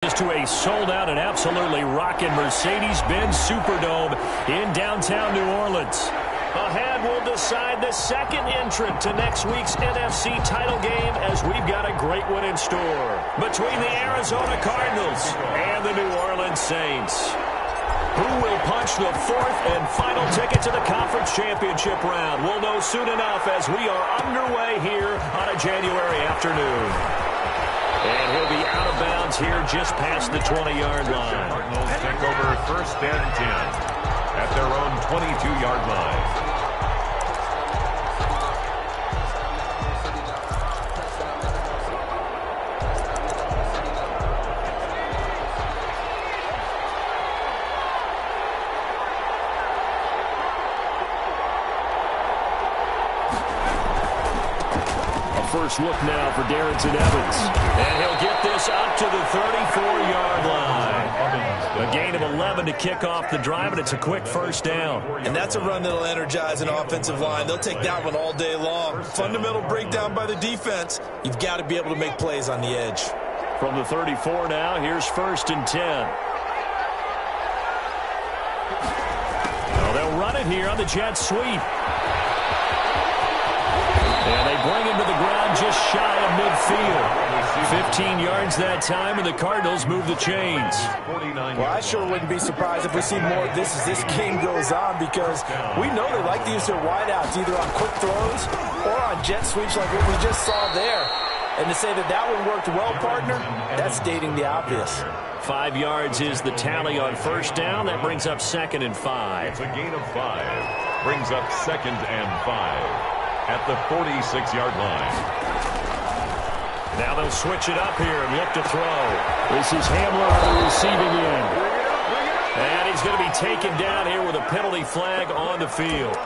To a sold-out and absolutely rocking Mercedes-Benz Superdome in downtown New Orleans. Ahead will decide the second entrant to next week's NFC title game, as we've got a great one in store between the Arizona Cardinals and the New Orleans Saints. Who will punch the fourth and final ticket to the conference championship round? We'll know soon enough as we are underway here on a January afternoon. And he'll be out of bounds here just past the 20-yard line. Cardinals take over first and 10 at their own 22-yard line. First look now for Darrynton Evans. And he'll get this up to the 34-yard line. A gain of 11 to kick off the drive, and it's a quick first down. And that's a run that'll energize an offensive line. They'll take that one all day long. Fundamental breakdown by the defense. You've got to be able to make plays on the edge. From the 34 now, here's first and 10. Well, they'll run it here on the jet sweep. And they bring him to the ground just shy of midfield. 15 yards that time, and the Cardinals move the chains. Well, I sure wouldn't be surprised if we see more of this as this game goes on, because we know they like to use their wideouts either on quick throws or on jet sweeps like what we just saw there. And to say that that one worked well, partner, that's stating the obvious. 5 yards is the tally on first down. That brings up second and 5. It's a gain of 5. Brings up second and 5. At the 46-yard line. Now they'll switch it up here and look to throw. This is Hamler on the receiving end. And he's going to be taken down here with a penalty flag on the field.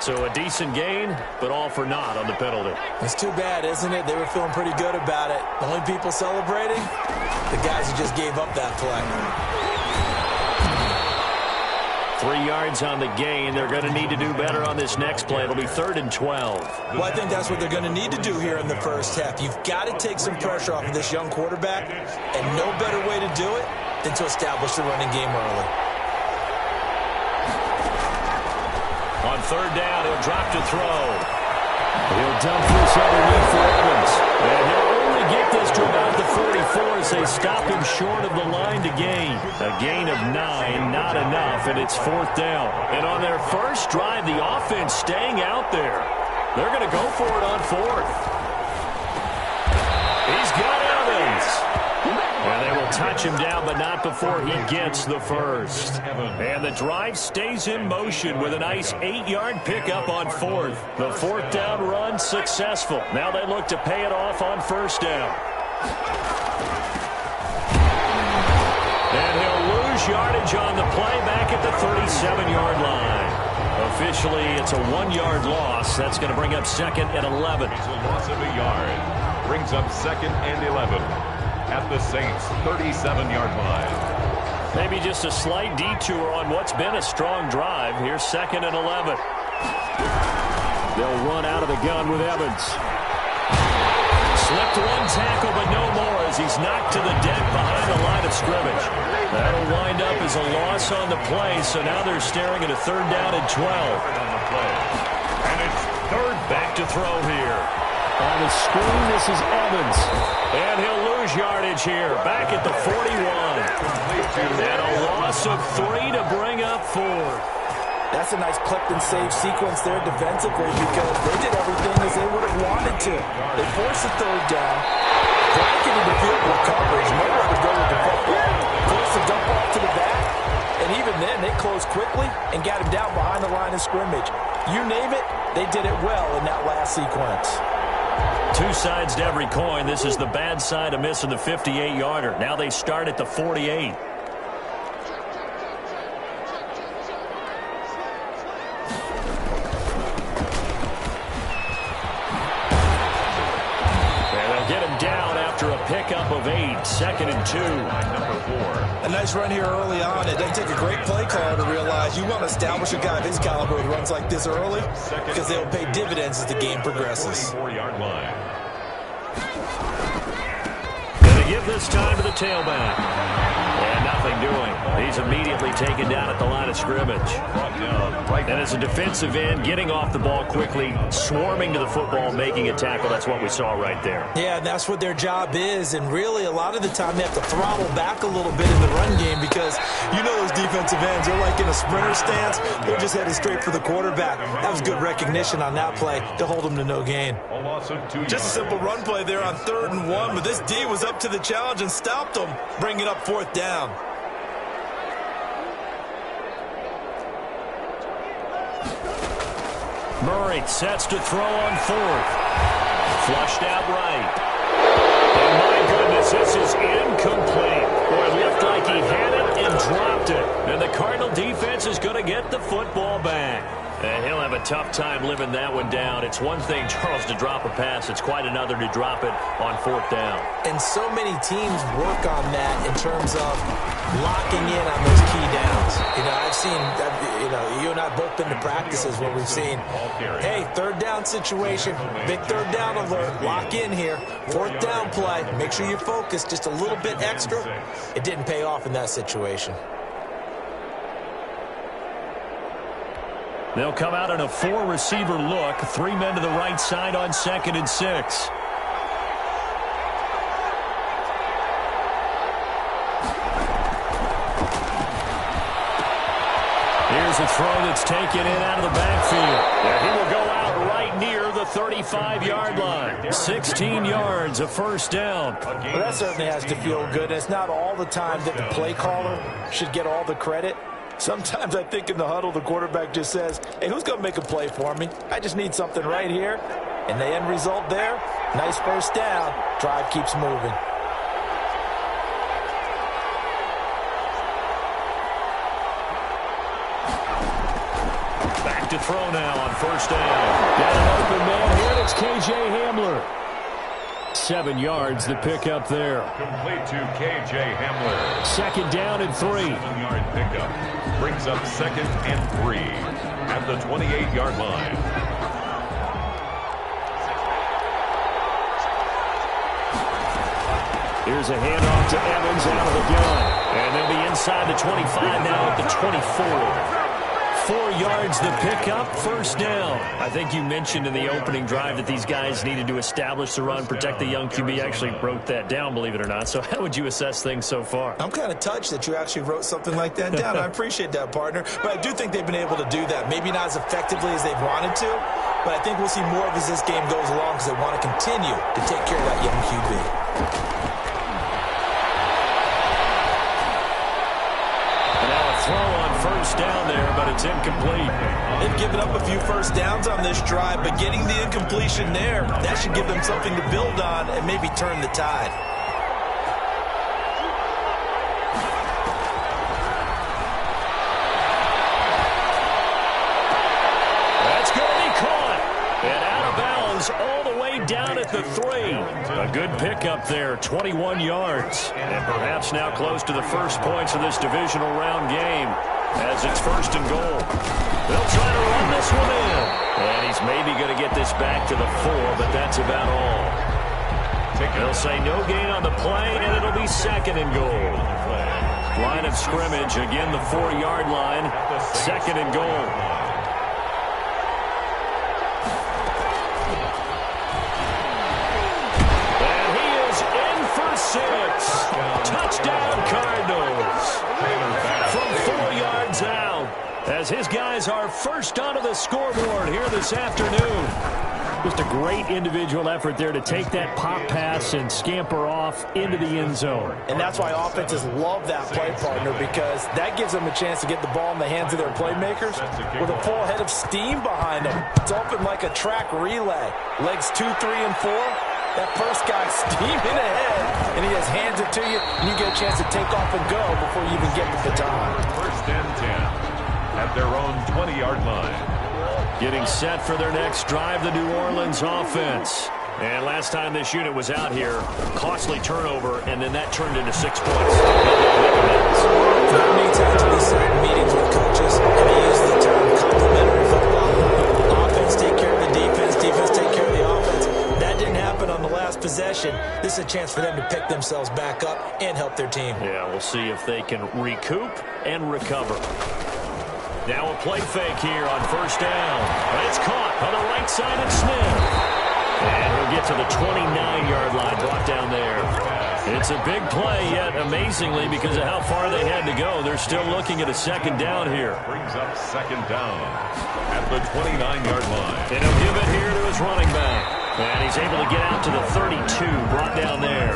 So a decent gain, but all for naught on the penalty. It's too bad, isn't it? They were feeling pretty good about it. The only people celebrating, the guys who just gave up that play. 3 yards on the gain. They're going to need to do better on this next play. It'll be 3rd and 12. Well, I think that's what they're going to need to do here in the first half. You've got to take some pressure off of this young quarterback, and no better way to do it than to establish the running game early. On 3rd down, he'll drop to throw. He'll dump this underneath for Evans. And he'll only get this to about the 44 as they stop him short of the line to gain. A gain of 9, not enough, and it's 4th down. And on their first drive, the offense staying out there. They're going to go for it on 4th. He's got Evans. And they will touch him down, but not before he gets the first. And the drive stays in motion with a nice 8-yard pickup on 4th. The 4th down run successful. Now they look to pay it off on first down. And he'll lose yardage on the play back at the 37-yard line. Officially, it's a 1-yard loss. That's going to bring up 2nd and 11. It's a loss of a yard. Brings up 2nd and 11. At the Saints' 37-yard line. Maybe just a slight detour on what's been a strong drive. Here's 2nd and 11. They'll run out of the gun with Evans. Slipped one tackle, but no more as he's knocked to the deck behind the line of scrimmage. That'll wind up as a loss on the play, so now they're staring at a 3rd down and 12. And it's 3rd back to throw here. On the screen, this is Evans. And he'll lose yardage here, back at the 41. And a loss of 3 to bring up 4. That's a nice clip and save sequence there defensively, because they did everything as they would have wanted to. They forced the 3rd down, blanketed the field goal coverage, nowhere to go with the football, forced the dump off to the back, and even then they closed quickly and got him down behind the line of scrimmage. You name it, they did it well in that last sequence. 2 sides to every coin. This is the bad side of missing the 58-yarder. Now they start at the 48. Pickup of 8, 2nd and 2. Number 4. A nice run here early on. It doesn't take a great play caller to realize you want to establish a guy of his caliber with runs like this early, because they'll pay dividends as the game progresses. 34-yard line. And they give this time to the tailback. And nothing doing. He's immediately taken down at the line of scrimmage. And as a defensive end, getting off the ball quickly, swarming to the football, making a tackle, that's what we saw right there. Yeah, and that's what their job is. And really, a lot of the time, they have to throttle back a little bit in the run game because you know those defensive ends, they're like in a sprinter stance. They're just headed straight for the quarterback. That was good recognition on that play to hold them to no gain. Just a simple run play there on 3rd and 1, but this D was up to the challenge and stopped them, bringing up 4th down. Murray sets to throw on 4th. Flushed out right. And my goodness, this is incomplete. Boy, it looked like he had it and dropped it. And the Cardinal defense is going to get the football back. And he'll have a tough time living that one down. It's one thing, Charles, to drop a pass. It's quite another to drop it on 4th down. And so many teams work on that in terms of locking in on those key downs. You know, I've seen, you and I have both been to practices where we've seen, hey, 3rd down situation, big 3rd down alert, lock in here, 4th down play, make sure you focus just a little bit extra. It didn't pay off in that situation. They'll come out in a 4-receiver look. 3 men to the right side on 2nd and 6. Here's a throw that's taken in out of the backfield. And he will go out right near the 35-yard line. 16 yards, a 1st down. Well, that certainly has to feel good. It's not all the time that the play caller should get all the credit. Sometimes I think in the huddle, the quarterback just says, hey, who's going to make a play for me? I just need something right here. And the end result there, nice 1st down. Drive keeps moving. Back to throw now on 1st down. Got an open man here. It's K.J. Hamler. 7 yards, the pickup there. Complete to K.J. Hamler. 2nd down and 3. 7-yard pickup. Brings up 2nd and 3 at the 28-yard line. Here's a handoff to Evans out of the gun. And they'll be inside the 25 now at the 24. 4 yards the pickup, 1st down. I think you mentioned in the opening drive that these guys needed to establish the run, protect the young QB. Actually wrote that down, believe it or not. So how would you assess things so far? I'm kind of touched that you actually wrote something like that down. I appreciate that, partner. But I do think they've been able to do that. Maybe not as effectively as they've wanted to, but I think we'll see more of as this game goes along because they want to continue to take care of that young QB. Throw on 1st down there, but it's incomplete. They've given up a few 1st downs on this drive, but getting the incompletion there, that should give them something to build on and maybe turn the tide. That's going to be caught. And out of bounds all the way down at the 3. A good pickup there, 21 yards. And perhaps now close to the first points of this divisional round game as it's 1st and goal. They'll try to run this one in. And he's maybe going to get this back to the 4, but that's about all. They'll say no gain on the play, and it'll be 2nd and goal. Line of scrimmage, again the 4-yard line, 2nd and goal. Touchdown Cardinals from 4 yards out as his guys are first onto the scoreboard here this afternoon. Just a great individual effort there to take that pop pass and scamper off into the end zone. And that's why offenses love that play, partner, because that gives them a chance to get the ball in the hands of their playmakers with a full head of steam behind them. It's often like a track relay. Legs 2, 3, and 4. That first guy steaming ahead, and he just hands it to you, and you get a chance to take off and go before you even get the baton. 1st and 10 at their own 20-yard line. Getting set for their next drive, the New Orleans offense. And last time this unit was out here, costly turnover, and then that turned into 6 points. How many times have we sat in meetings with coaches, and they use the term complementary football? Offense take care of the defense, defense take care of the offense. That didn't didn't happen on the last possession. This is a chance for them to pick themselves back up and help their team. Yeah, we'll see if they can recoup and recover. Now a play fake here on first down. It's caught on the right side of Smith. And he'll get to the 29-yard line, brought down there. It's a big play, yet amazingly, because of how far they had to go, they're still looking at a second down here. Brings up second down at the 29-yard line. And he'll give it here to his running back. And he's able to get out to the 32, brought down there.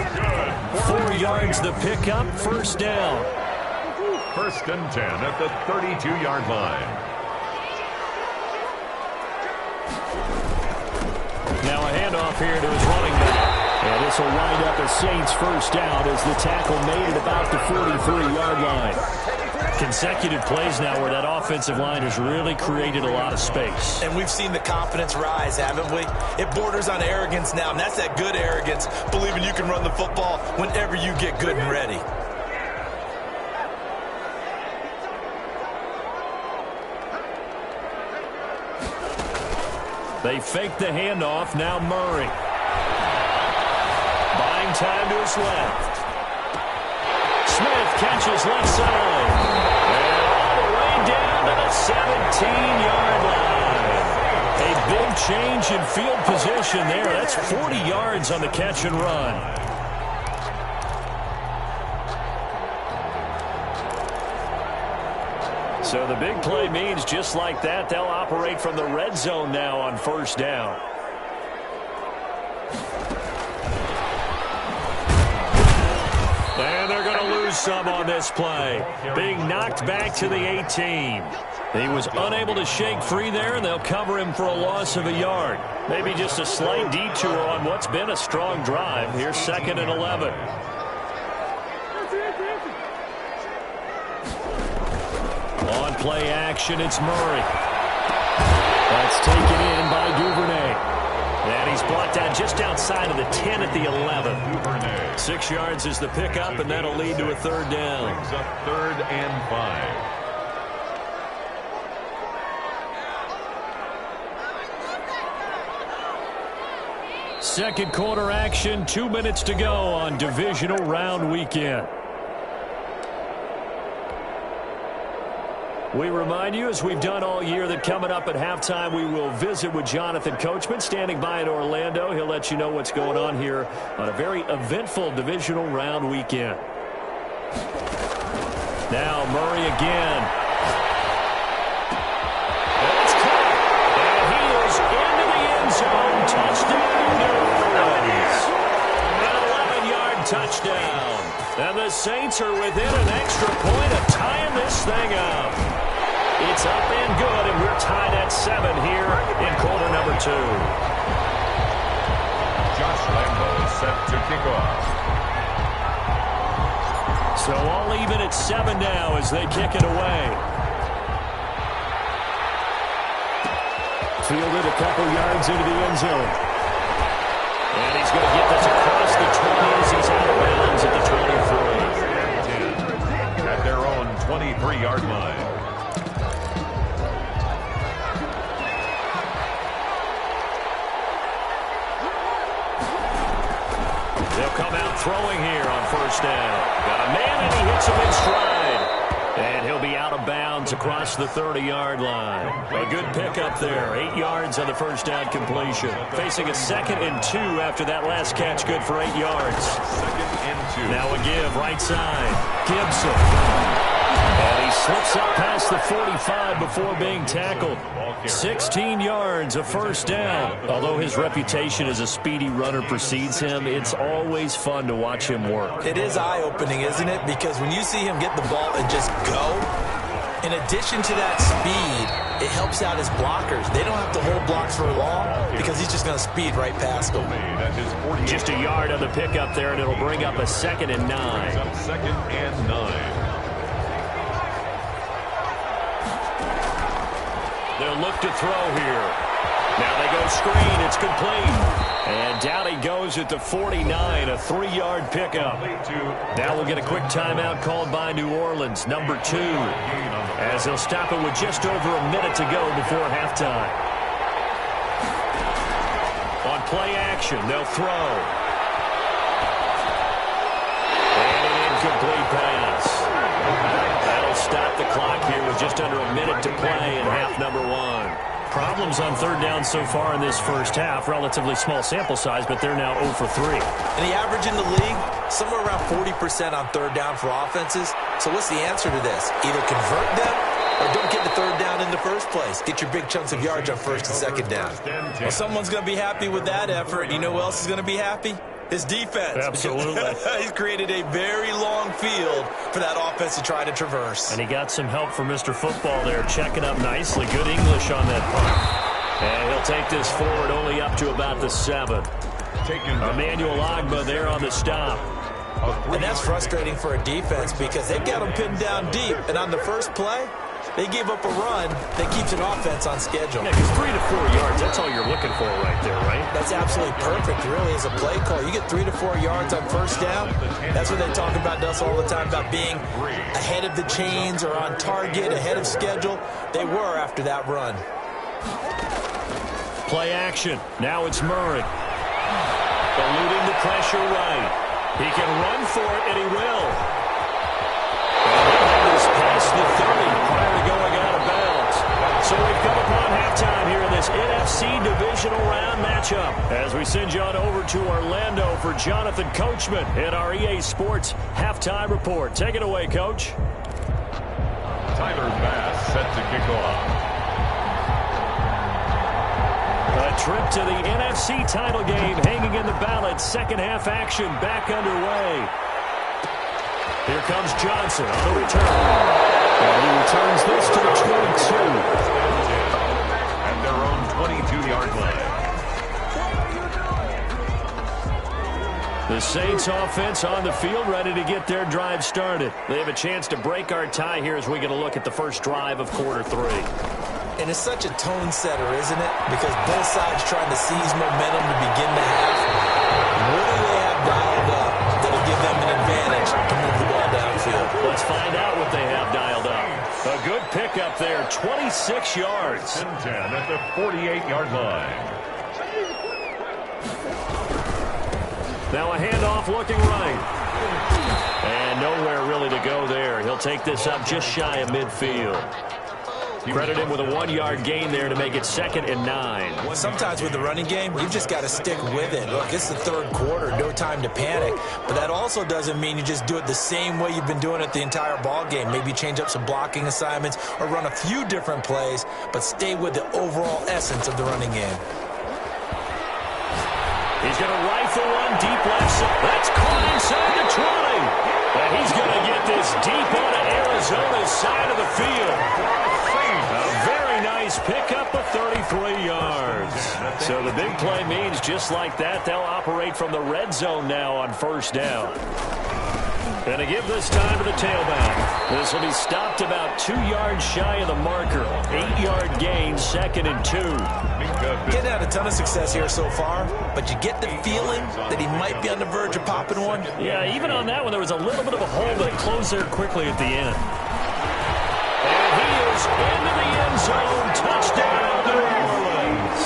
4 yards the pickup, first down. First and 10 at the 32-yard line. Now a handoff here to his running back. And this will wind up a Saints first down as the tackle made it about the 43-yard line. Consecutive plays now where that offensive line has really created a lot of space. And we've seen the confidence rise, haven't we? It borders on arrogance now, and that's that good arrogance, believing you can run the football whenever you get good and ready. They fake the handoff. Now Murray. Buying time to his left. Smith catches left side. And all the way down to the 17-yard line. A big change in field position there. That's 40 yards on the catch and run. So the big play means just like that, they'll operate from the red zone now on first down. And they're going to lose some on this play. Being knocked back to the 18. He was unable to shake free there, and they'll cover him for a loss of a yard. Maybe just a slight detour on what's been a strong drive. Here's 2nd and 11. On play action, it's Murray. That's taken in by Duvernay. And he's brought down just outside of the 10 at the 11. 6 yards is the pickup, and that'll lead to a third down. Brings up 3rd and 5. Second quarter action, 2 minutes to go on divisional round weekend. We remind you, as we've done all year, that coming up at halftime, we will visit with Jonathan Coachman, standing by in Orlando. He'll let you know what's going on here on a very eventful divisional round weekend. Now Murray again. That's caught. And he is into the end zone. Touchdown, New Orleans. An 11-yard touchdown. And the Saints are within an extra point of tying this thing up. It's up and good, and we're tied at 7 here in quarter number 2. Josh Lambo set to kick off. So all even at 7 now as they kick it away. Fielded a couple yards into the end zone. And he's going to get this across the 20 as he's out of bounds at the 23. 10 at their own 23-yard line. They'll come out throwing here on first down. Got a man, and he hits him in stride. And he'll be out of bounds across the 30-yard line. A good pickup there. 8 yards on the first down completion. Facing a 2nd and 2 after that last catch. Good for 8 yards. 2nd and 2. Now a give right side. Gibson. And he slips up past the 45 before being tackled. 16 yards, a first down. Although his reputation as a speedy runner precedes him, it's always fun to watch him work. It is eye-opening, isn't it? Because when you see him get the ball and just go, in addition to that speed, it helps out his blockers. They don't have to hold blocks for long because he's just going to speed right past them. Just a yard on the pickup there, and it'll bring up a 2nd and 9. 2nd and 9. They'll look to throw here. Now they go screen. It's complete. And down he goes at the 49, a 3-yard pickup. Now we'll get a quick timeout called by New Orleans, number 2, as they'll stop it with just over a minute to go before halftime. On On play action, they'll throw. And an incomplete pass. That'll stop the clock here with just under a minute to play in half number one. Problems on third down so far in this first half. Relatively small sample size, but they're now 0 for 3. And the average in the league, somewhere around 40% on third down for offenses. So what's the answer to this? Either convert them or don't get the third down in the first place. Get your big chunks of yards on first and second down. Well, someone's going to be happy with that effort. You know who else is going to be happy? His defense. Absolutely. He's created a very long field for that offense to try to traverse. And he got some help from Mr. Football there, checking up nicely. Good English on that punt. And he'll take this forward only up to about the 7. Emmanuel Ogbah there on the stop. And that's frustrating for a defense because they've got them pinned down deep. And on the first play, they gave up a run that keeps an offense on schedule. Yeah, because 3 to 4 yards, that's all you're looking for right there, right? That's absolutely perfect, really, as a play call. You get 3 to 4 yards on first down. That's what they talk about us all the time, about being ahead of the chains or on target, ahead of schedule. They were after that run. Play action. Now it's Murray. Eluding the pressure right. He can run for it, and he will. And he's past the 30 prior to going out of bounds. So we've come upon halftime here in this NFC Divisional Round matchup. As we send you on over to Orlando for Jonathan Coachman at our EA Sports Halftime Report. Take it away, Coach. Tyler Bass set to kick off. A trip to the NFC title game hanging in the balance. Second half action back underway. Here comes Johnson on the return. And he returns this to the 22. At their own 22-yard line. The Saints offense on the field ready to get their drive started. They have a chance to break our tie here as we get a look at the first drive of quarter 3. And it's such a tone setter, isn't it? Because both sides trying to seize momentum to begin the half. What do they have dialed up that'll give them an advantage to move the ball downfield? Let's find out what they have dialed up. A good pickup there, 26 yards. 10 at the 48-yard line. Now a handoff looking right. And nowhere really to go there. He'll take this up just shy of midfield. Credit him with a 1-yard gain there to make it 2nd and 9. Sometimes with the running game, you've just got to stick with it. Look, it's the third quarter, no time to panic. But that also doesn't mean you just do it the same way you've been doing it the entire ball game. Maybe change up some blocking assignments or run a few different plays, but stay with the overall essence of the running game. He's going to rifle one deep left side. That's caught inside the 20. And he's going to get this deep onto Arizona's side of the field. A very nice pickup of 33 yards. So the big play means just like that, they'll operate from the red zone now on first down. And to give this time to the tailback. This will be stopped about 2 yards shy of the marker. 8-yard gain, 2nd and 2. Getting out a ton of success here so far, but you get the feeling that he might be on the verge of popping one. Yeah, even on that one, there was a little bit of a hole, but it closed there quickly at the end. And he is into the end zone. Touchdown, New Orleans.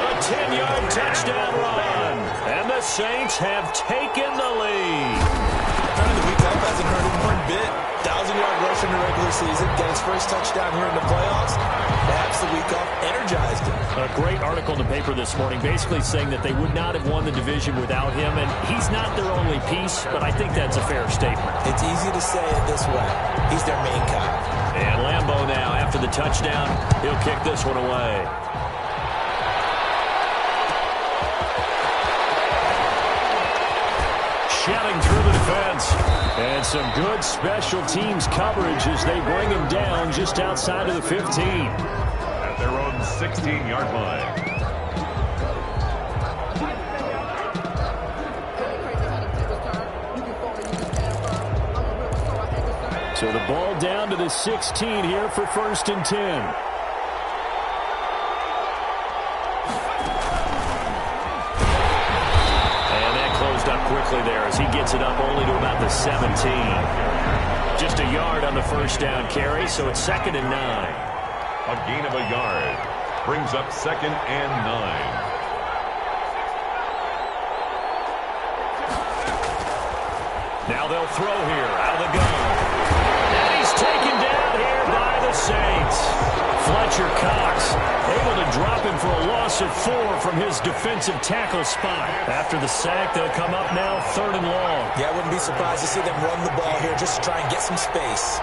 A 10-yard touchdown run. And the Saints have taken the lead. The week off hasn't hurt him one bit. 1,000-yard rush in the regular season. Get his first touchdown here in the playoffs. Perhaps the week off energized him. A great article in the paper this morning basically saying that they would not have won the division without him. And he's not their only piece, but I think that's a fair statement. It's easy to say it this way. He's their main guy. And Lambeau now, after the touchdown, he'll kick this one away. Shouting through the defense. And some good special teams coverage as they bring him down just outside of the 15. At their own 16-yard line. So the ball down to the 16 here for 1st and 10. Quickly there as he gets it up only to about the 17. Just a yard on the first down carry, so it's 2nd and 9. A gain of a yard brings up 2nd and 9. Now they'll throw here out of the gun. And he's taken down here by the Saints. Fletcher Cox able to drop him for a loss of 4 from his defensive tackle spot. After the sack, they'll come up now 3rd and long. Yeah, I wouldn't be surprised to see them run the ball here just to try and get some space.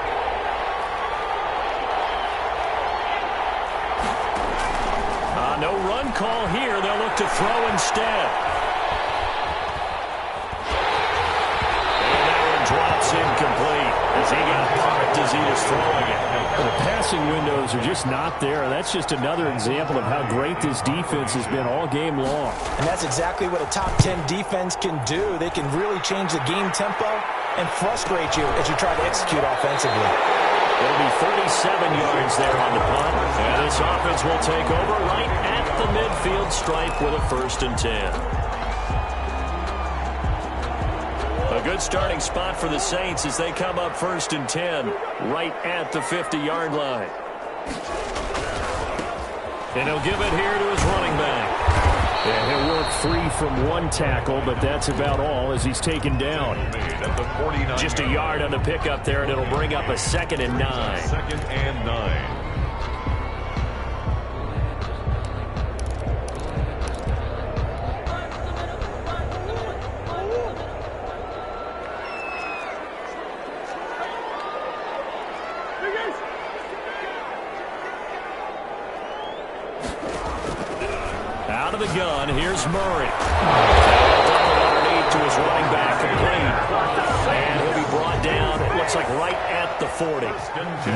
No run call here. They'll look to throw instead. And that one drops incomplete as he got parked as he was throwing it. The passing windows are just not there. That's just another example of how great this defense has been all game long. And that's exactly what a top 10 defense can do. They can really change the game tempo and frustrate you as you try to execute offensively. It'll be 37 yards there on the punt. And this offense will take over right at the midfield stripe with a 1st and 10. A good starting spot for the Saints as they come up 1st and 10 right at the 50-yard line. And he'll give it here to his running back. And he'll work free from one tackle, but that's about all as he's taken down. Just a yard on the pickup there, and it'll bring up a 2nd and 9. 2nd and 9. Out of the gun, here's Murray. Underneath to his running back, complete. And he'll be brought down, it looks like right at the 40.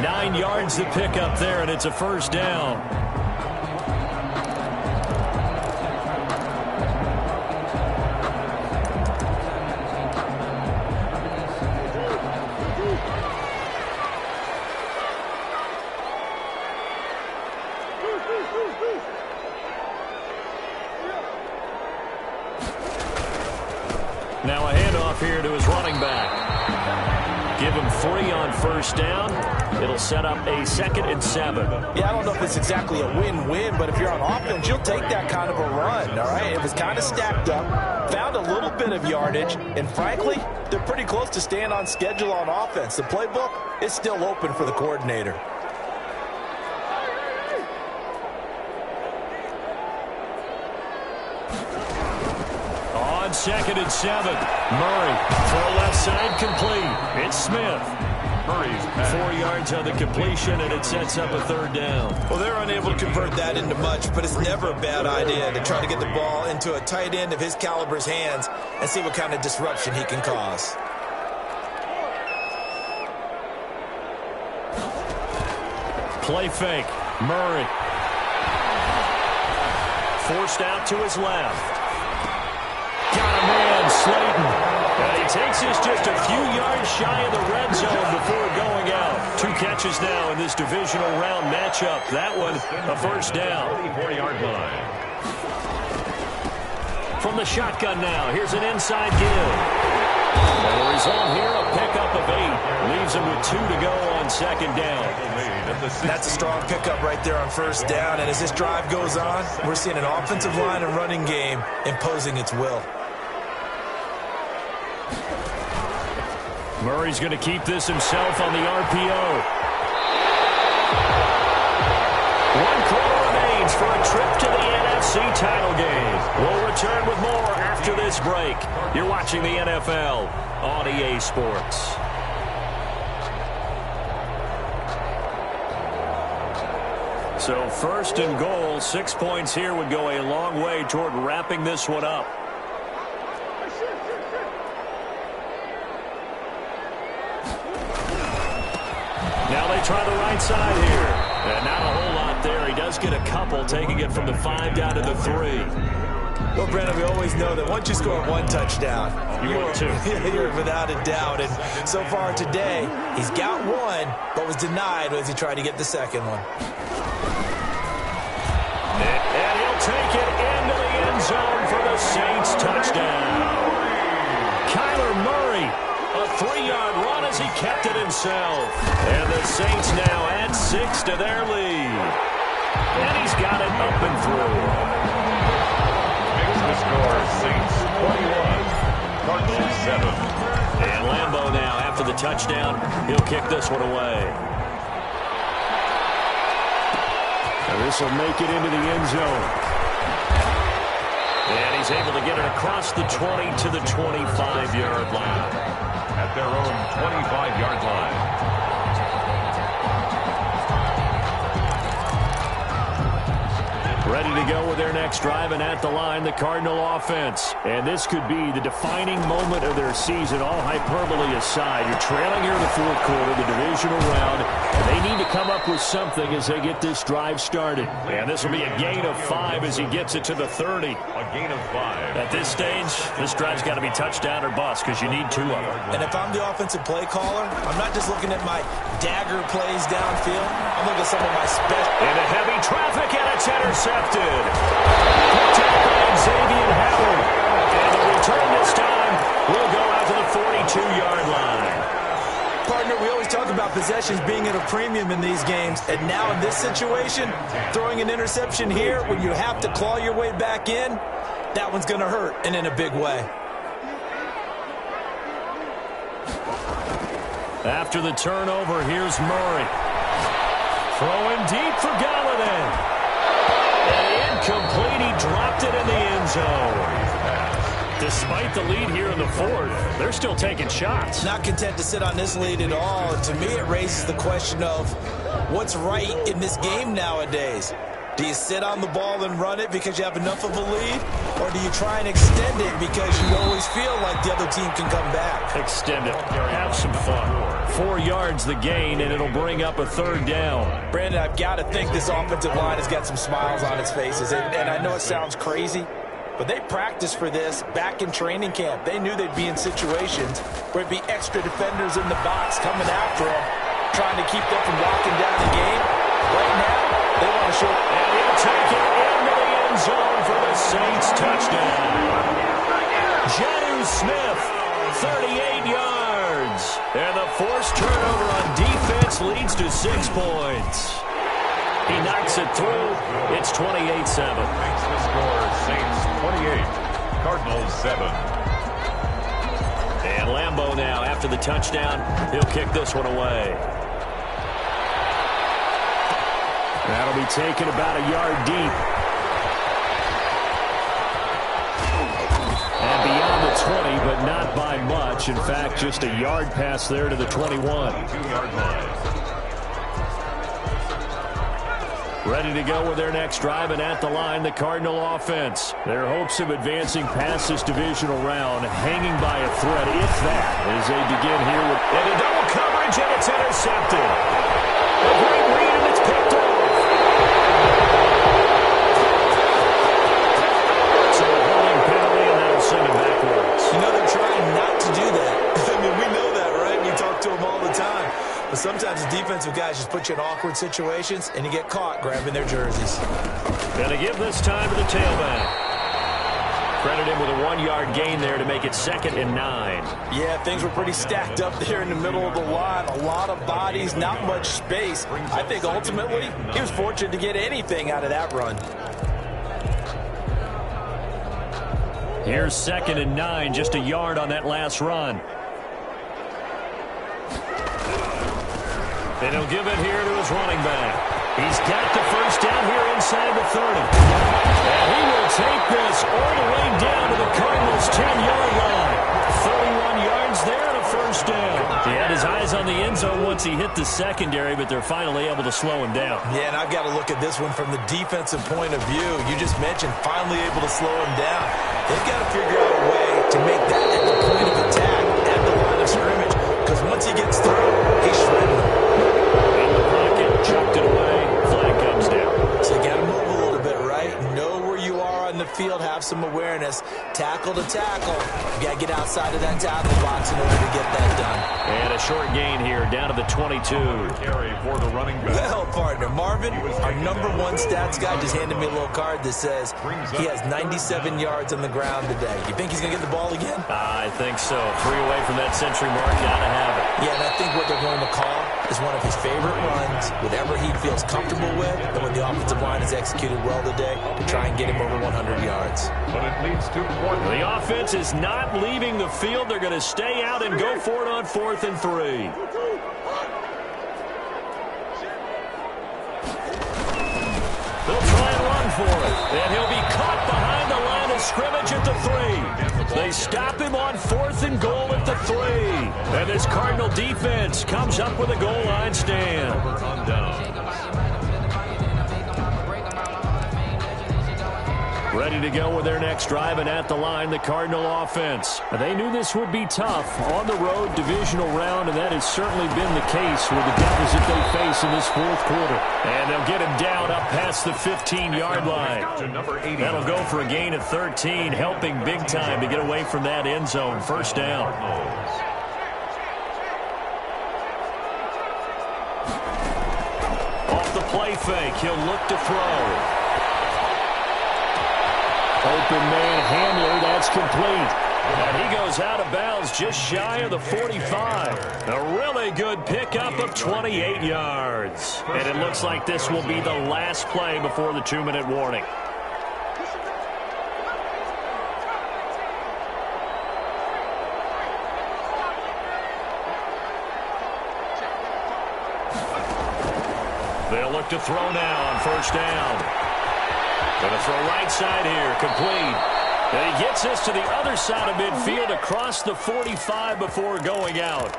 9 yards to pick up there, and it's a 1st down. Now a handoff here to his running back. Give him 3 on 1st down. It'll set up a 2nd and 7. Yeah, I don't know if it's exactly a win-win, but if you're on offense, you'll take that kind of a run, all right? It was kind of stacked up, found a little bit of yardage, and frankly, they're pretty close to staying on schedule on offense. The playbook is still open for the coordinator. On 2nd and 7, Murray, throw left side complete. It's Smith. Murray's 4 yards on the completion, and it sets up a 3rd down. Well, they're unable to convert that into much, but it's never a bad idea to try to get the ball into a tight end of his caliber's hands and see what kind of disruption he can cause. Play fake. Murray. Forced out to his left. Got a man, Slayton. And he takes this just a few yards shy of the red zone before going out. 2 catches now in this divisional round matchup. That one, a 1st down. 44-yard line. From the shotgun now, here's an inside give. And the result here, a pickup of 8. Leaves him with 2 to go on 2nd down. That's a strong pickup right there on 1st down. And as this drive goes on, we're seeing an offensive line and running game imposing its will. Murray's going to keep this himself on the RPO. 1 quarter remains for a trip to the NFC title game. We'll return with more after this break. You're watching the NFL on EA Sports. So 1st and goal, 6 points here would go a long way toward wrapping this one up. Now they try the right side here. And not a whole lot there. He does get a couple, taking it from the 5 down to the 3. Well, Brandon, we always know that once you score 1 touchdown, you're 2. You're without a doubt. And so far today, he's got 1, but was denied as he tried to get the 2nd one. And he'll take it into the end zone for the Saints touchdown. Kyler Murray, a 3-yard run as he kept it himself. And the Saints now add 6 to their lead. And he's got it up and through. Makes the score Saints 21, Cardinals 7. And Lambeau now, after the touchdown, he'll kick this one away. And this will make it into the end zone. And he's able to get it across the 20 to the 25-yard line. At their own 25-yard line. Ready to go with their next drive, and at the line, the Cardinal offense. And this could be the defining moment of their season, all hyperbole aside. You're trailing here in the fourth quarter, the divisional round, and they need to come up with something as they get this drive started. And this will be a gain of 5 as he gets it to the 30. A gain of 5. At this stage, this drive's got to be touchdown or bust because you need 2 of them. And if I'm the offensive play caller, I'm not just looking at my dagger plays downfield. I'm looking at some of my special. Into heavy traffic, and it's intercepted. Picked up by Xavier Howard. And the return this time will go out to the 42-yard line. Partner, we always talk about possessions being at a premium in these games. And now in this situation, throwing an interception here when you have to claw your way back in, that one's going to hurt, and in a big way. After the turnover, here's Murray. Throwing deep for Galladay. And incomplete, he dropped it in the end zone. Despite the lead here in the fourth, they're still taking shots. Not content to sit on this lead at all. To me, it raises the question of what's right in this game nowadays. Do you sit on the ball and run it because you have enough of a lead? Or do you try and extend it because you always feel like the other team can come back? Extend it. Have some fun. 4 yards the gain, and it'll bring up a 3rd down. Brandon, I've got to think this offensive line has got some smiles on its faces. And I know it sounds crazy, but they practiced for this back in training camp. They knew they'd be in situations where it'd be extra defenders in the box coming after them, trying to keep them from locking down the game. Right now, they want to show. And he'll take it into the end zone for the Saints touchdown. Jonnu Smith, 38 yards. And the forced turnover on defense leads to 6 points. He knocks it through. It's 28-7. Makes the score Saints 28, Cardinals 7. And Lambeau now, after the touchdown, he'll kick this one away. That'll be taken about a yard deep. And beyond the 20, but not by much. In fact, just a yard pass there to the 21. 2-yard line. Ready to go with their next drive, and at the line, the Cardinal offense. Their hopes of advancing past this divisional round hanging by a thread, if that, as they begin here with into double coverage, and it's intercepted. A great read, and it's picked off. So a holding penalty, and that'll send him backwards. You know they're trying not to do that. I mean, we know that, right? We talk to them all the time. But sometimes the defensive guys just put you in awkward situations, and you get caught grabbing their jerseys. Gonna give this time to the tailback. Credit him with a 1-yard gain there to make it 2nd and 9. Yeah, things were pretty stacked up there in the middle of the line. A lot of bodies, not much space. I think ultimately he was fortunate to get anything out of that run. Here's 2nd and 9, just a yard on that last run. And he'll give it here to his running back. He's got the first down here inside the 30. And he will take this all the way down to the Cardinals' 10-yard line. 31 yards there and a first down. He had his eyes on the end zone once he hit the secondary, but they're finally able to slow him down. Yeah, and I've got to look at this one from the defensive point of view. You just mentioned finally able to slow him down. They've got to figure out a way to make that at the point of attack, at the line of scrimmage, because once he gets through, he's shredding them. In the pocket, chucked it away, flag comes down. So you got to move a little bit, right? Know where you are on the field, have some awareness. Tackle to tackle. You got to get outside of that tackle box in order to get that done. And a short gain here, down to the 22. Carry for the running back. Well, partner, Marvin, our #1 stats guy, just handed me a little card that says he has 97 yards on the ground today. You think he's going to get the ball again? I think so. 3 away from that century mark, gotta have it. Yeah, and I think what they're going to call is one of his favorite runs, whatever he feels comfortable with, and when the offensive line has executed well today to try and get him over 100 yards. But it leads to fourth. The offense is not leaving the field. They're going to stay out and go for it on 4th and 3. They'll try and run for it. And he'll be caught behind the line of scrimmage at the 3. They stop him on 4th and goal at the 3. And this Cardinal defense comes up with a goal line stand. On down. Ready to go with their next drive, and at the line, the Cardinal offense. They knew this would be tough on the road divisional round, and that has certainly been the case with the deficit they face in this 4th quarter. And they'll get him down up past the 15-yard line. That'll go for a gain of 13, helping big time to get away from that end zone. First down. Off the play fake, he'll look to throw. Open man Hamler, that's complete. And he goes out of bounds just shy of the 45. A really good pickup of 28 yards. And it looks like this will be the last play before the 2-minute warning. They'll look to throw now on first down. Going to throw right side here, complete. And he gets this to the other side of midfield across the 45 before going out.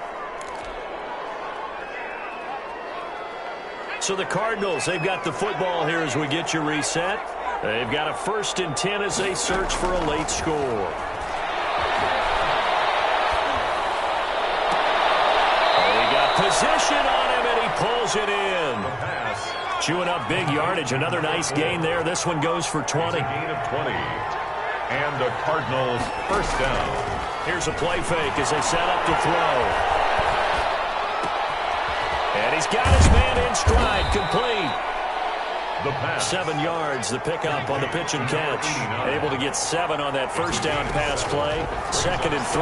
So the Cardinals, they've got the football here as we get you reset. They've got a 1st and 10 as they search for a late score. Oh, he got position on him, and he pulls it in. Chewing up big yardage. Another nice gain there. This one goes for 20. Gain of 20. And the Cardinals first down. Here's a play fake as they set up to throw. And he's got his man in stride. Complete. The pass. 7 yards, the pickup on the pitch and catch. Able to get 7 on that first down pass play. 2nd and 3.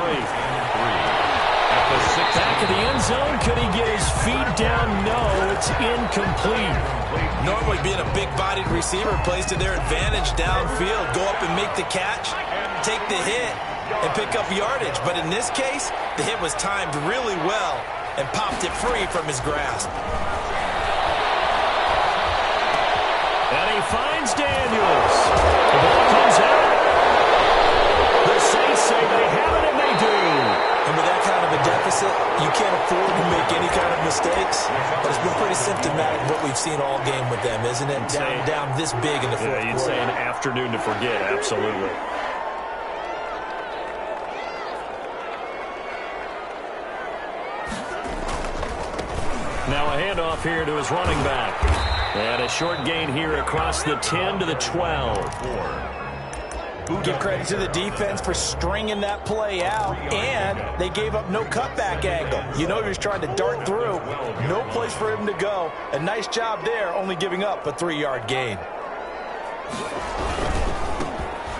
Back of the end zone. Could he get his feet down? No, it's incomplete. Normally being a big-bodied receiver plays to their advantage downfield. Go up and make the catch, take the hit, and pick up yardage. But in this case, the hit was timed really well and popped it free from his grasp. And he finds Daniels. The ball comes out. The Saints say they have it, and they do. And with that kind of a deficit, you can't afford to make any kind of mistakes. But it's been pretty symptomatic of what we've seen all game with them, isn't it? Down this big in the 4th quarter. You'd say an afternoon to forget, absolutely. Now a handoff here to his running back. And a short gain here across the 10 to the 12. Give credit to the defense for stringing that play out, and they gave up no cutback angle. You know he was trying to dart through. No place for him to go. A nice job there, only giving up a 3-yard gain.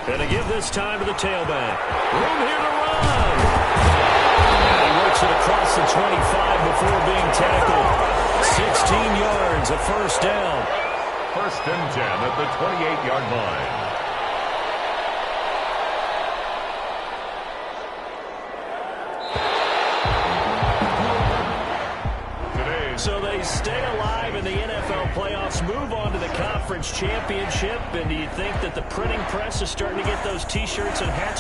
And to give this time to the tailback. Room here to run. And he works it across the 25 before being tackled. 16 yards, a first down. 1st and 10 at the 28-yard line. So they stay alive in the NFL playoffs, move on to the conference championship, and do you think that the printing press is starting to get those T-shirts and hats